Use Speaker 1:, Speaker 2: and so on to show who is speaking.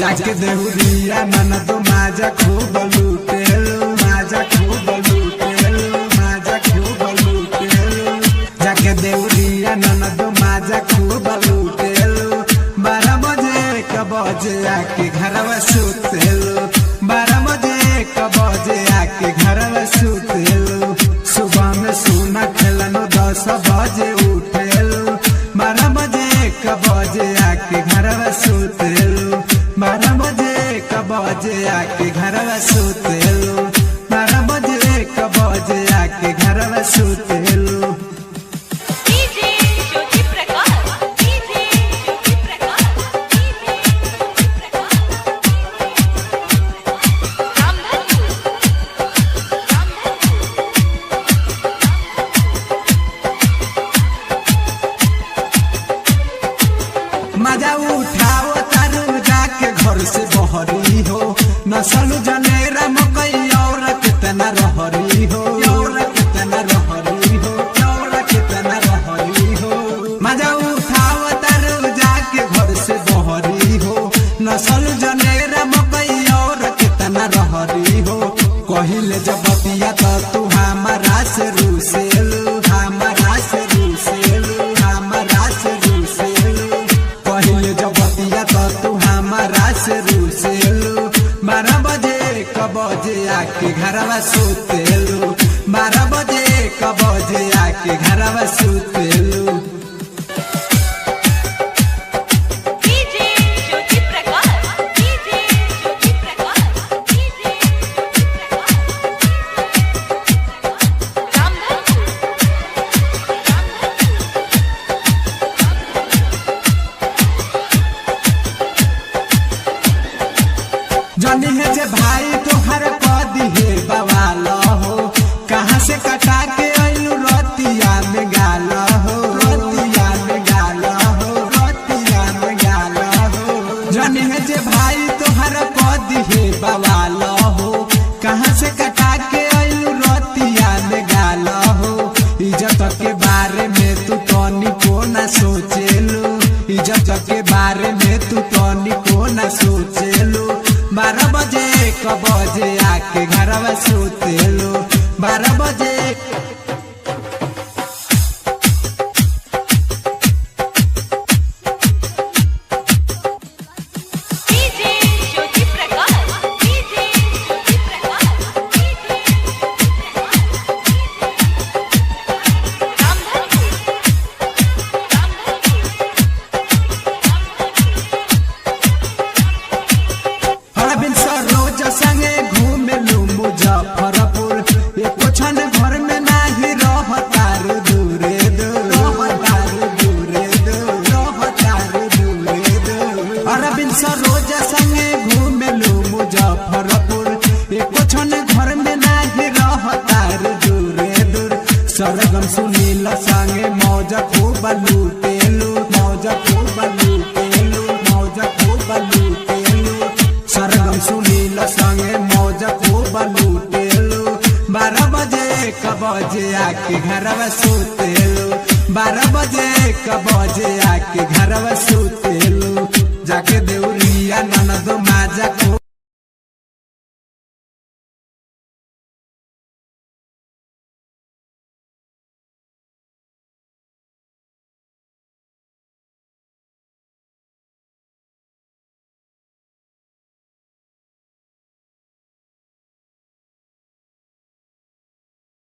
Speaker 1: जाके देहुरिया ननद माजा खूब लूटेलू, माजा खूब लूटेलू, माजा खूब लूटेलू। जाके देहुरिया ननद माजा खूब लूटेलू। 12 बजे 1 बजे आके घरवा सुतेलू, 12 बजे 1 बजे आके घरवा सुतेलू। सुबह में सोना खेलनो 10 बजे उठेलू, 12 बजे 1 बजे आके घरवा सुतेलू, 12 बजे 1 बजे आके घरवा सुतेलू, 12 बजे 1 बजे आके घरवा सुतेलू। मजा उठाओ तारू जाके घर से बहरी हो, नसलू जनेरा मकई और कितना रहरी हो, और कितना रहरी हो, और कितना रहरी हो। मजा उठाओ तारू जाके घर से बहरी हो, नसलू जनेरा मकई और कितना रहरी हो। कहिले जब बतिया तो तू हमारा से रूसेलू, हमारा से रूसेलू, हमारा से रूसेलू। पहिले जब बतिया तो तू हमारा से रूसेलू। 12 बजे 1 बजे आके घरवा सुतेलू, 12 बजे 1 बजे आके घरवा सुतेलू। जानी है जे भाई तोहर कदी है बवाल हो, कहाँ से कटा के आइलू रतिया में गाल हो, रतिया में गाल हो, रतिया में गाल हो। जानी है जे भाई तोहर कदी है बवाल हो, कहाँ से कटा के आइलू रतिया में गाल हो। इज्जत के बारे में तू तनी को न सोचेलू, इज्जत के बारे में तू तनी को न सोचेलू। 12 बजे 1 बजे आके घरवा सुतेलू, 12 बजे संगे घूमेलू मुजफ्फरपुर। एको क्षण घर में नाही रहतार दूरे दूर, रहतार दूरे दूर, रहतार दूरे दूर। अरविंद सरोज संगे घूमेलू मुजफ्फरपुर। एको क्षण घर में नाही रहतार दूरे दूर। सरगम सुनील संगे मौज खूब लूटेलू, मौज खूब लूटेलू, मौज खूब लूटेलू। सरगम सुनील संगे मौज खूब लूटेलू। 12 बजे 1 बजे आके घरवा सुतेलू, 12 बजे 1 बजे आके घरवा सुतेलू। जाके